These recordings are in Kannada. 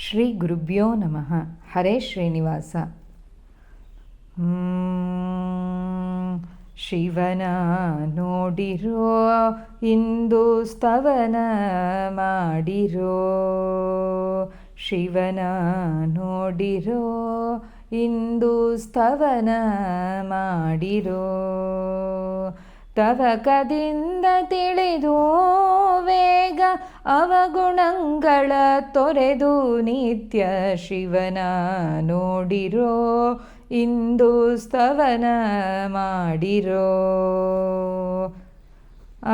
ಶ್ರೀ ಗುರುಭ್ಯೋ ನಮಃ. ಹರೇ ಶ್ರೀನಿವಾಸ. ಶಿವನ ನೋಡಿರೋ ಇಂದು ಸ್ತವನ ಮಾಡಿರೋ, ಶಿವನ ನೋಡಿರೋ ಇಂದು ಸ್ತವನ ಮಾಡಿರೋ, ತವಕದಿಂದ ತಿಳಿದು ವೇಗ ಅವಗುಣಗಳ ತೊರೆದು ನಿತ್ಯ ಶಿವನ ನೋಡಿರೋ ಇಂದು ಸ್ತವನ ಮಾಡಿರೋ.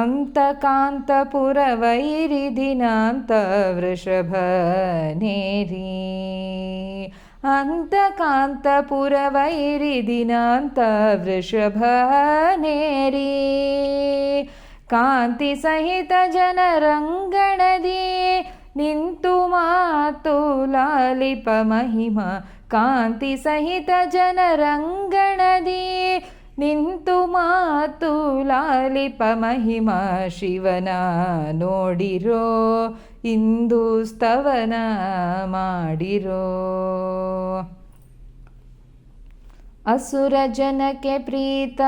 ಅಂತಕಾಂತಪುರ ವೈರಿ ದಿನಾಂತ ವೃಷಭ ನೇರಿ, ಅಂತಕಾಂತಪುರ ವೈರಿ ದಿನಾಂತ ವೃಷಭ ನೇರಿ, ಕಾಂತಿ ಸಹಿತ ಜನರಂಗಣದಿ ನಿಂತು ಮಾತು ಲಾಲಿಪ ಮಹಿಮ, ಕಾಂತಿ ಸಹಿತ ಜನರಂಗಣದಿ ನಿಂತು ಮಾತು ಲಾಲಿಪ ಮಹಿಮ, ಶಿವನ ನೋಡಿರೋ ಇಂದು ಸ್ತವನ ಮಾಡಿರೋ. ಅಸುರ ಜನಕ್ಕೆ ಪ್ರೀತ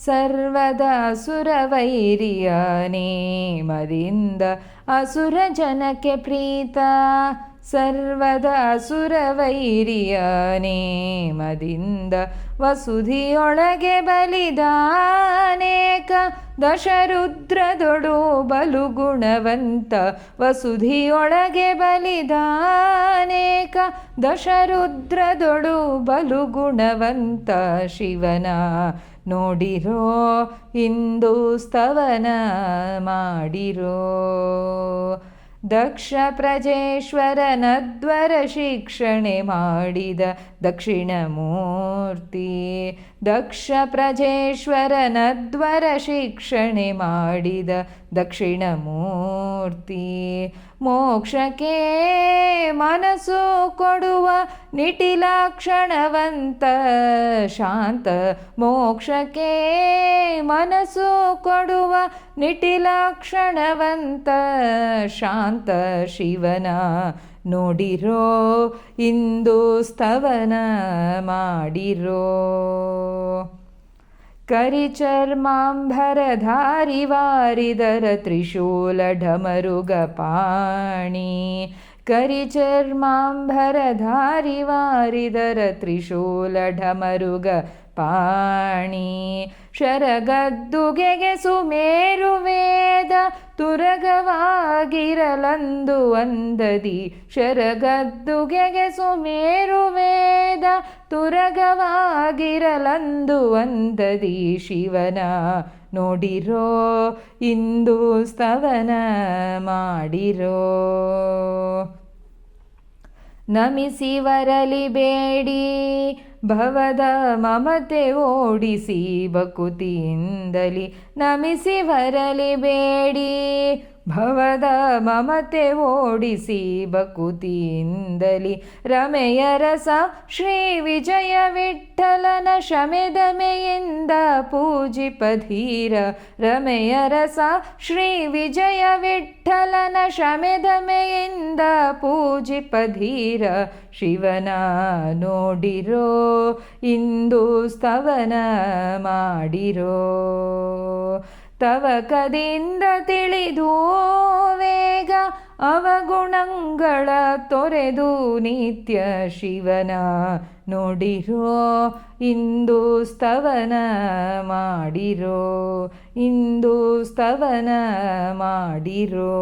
ಸರ್ವದ ಅಸುರ ವೈರಿಯ ನೇಮದಿಂದ, ಅಸುರ ಜನಕ್ಕೆ ಪ್ರೀತ ಸರ್ವದ ಅಸುರ ವೈರಿಯ ನೇಮದಿಂದ, ವಸುಧಿಯೊಳಗೆ ಬಲಿದ ಅನೇಕ ದಶರುದ್ರದೊಡು ಬಲು ಗುಣವಂತ, ವಸುಧಿಯೊಳಗೆ ಬಲಿದ ಅನೇಕ ದಶರುದ್ರದೊಡು ಬಲು ಗುಣವಂತ, ಶಿವನ ನೋಡಿರೋ ಇಂದು ಸ್ತವನ ಮಾಡಿರೋ. ದಕ್ಷ ಪ್ರಜೇಶ್ವರನದ್ವರ ಶಿಕ್ಷಣೆ ಮಾಡಿದ ದಕ್ಷಿಣ ಮೂರ್ತಿ, ದಕ್ಷ ಪ್ರಜೇಶ್ವರನದ್ವರ ಶಿಕ್ಷಣೆ ಮಾಡಿದ ದಕ್ಷಿಣ ಮೂರ್ತಿ, ಮೋಕ್ಷಕ್ಕೆ ಮನಸ್ಸು ಕೊಡುವ ನಿಟಿಲಾಕ್ಷಣವಂತ ಶಾಂತ, ಮೋಕ್ಷಕ್ಕೆ ಮನಸ್ಸು ಕೊಡುವ ನಿಟಿಲಾಕ್ಷಣವಂತ ಶಾಂತ, ಶಿವನ ನೋಡಿರೋ ಇಂದು ಸ್ತವನ ಮಾಡಿರೋ. ಕರಿಚರ್ಮಾಂಬರಧಾರಿ ವಾರಿದರ ತ್ರಿಶೂಲ ಢಮರುಗ ಪಾಣಿ, ಕರಿಚರ್ಮಾಂಬರಧಾರಿ ವಾರಿದರ ತ್ರಿಶೂಲ ಢಮರುಗ ಪಾಣಿ, ಶರಗದ್ದುಗೆಗೆ ಸುಮೇರು ವೇದ ತುರಗವಾಗಿರಲಂದು ಅಂದದಿ, ಶರಗದ್ದುಗೆಗೆ ಸುಮೇರು ವೇದ ತುರಗವಾಗಿರಲಂದು ಅಂದದಿ, ಶಿವನ ನೋಡಿರೋ ಇಂದು ಸ್ತವನ ಮಾಡಿರೋ. ನಮಿಸಿ ವರಲಿ ಬೇಡಿ ಭವದ ಮಮತೆ ಓಡಿಸಿ ಬಕುತಿಯಿಂದಲಿ, ನಮಿಸಿ ವರಲಿ ಬೇಡಿ ಭವದ ಮಮತೆ ಓಡಿಸಿ ಬಕುತಿಯಿಂದಲಿ, ರಮೆಯ ರಸ ಶ್ರೀ ವಿಜಯ ವಿಠ್ಠಲನ ಶಮೆದಮೆಯಿಂದ ಪೂಜಿಪಧೀರ, ರಮೆಯ ರಸ ಶ್ರೀ ವಿಜಯ ವಿಠ್ಠಲನ ಶಮೆದಮೆಯಿಂದ ಪೂಜಿಪಧೀರ, ಶಿವನ ನೋಡಿರೋ ಇಂದು ಸ್ತವನ ಮಾಡಿರೋ. ತವಕದಿಂದ ತಿಳಿದು ವೇಗ ಅವಗುಣಗಳ ತೊರೆದು ನಿತ್ಯ ಶಿವನ ನೋಡಿರೋ ಇಂದು ಸ್ತವನ ಮಾಡಿರೋ, ಇಂದು ಸ್ತವನ ಮಾಡಿರೋ.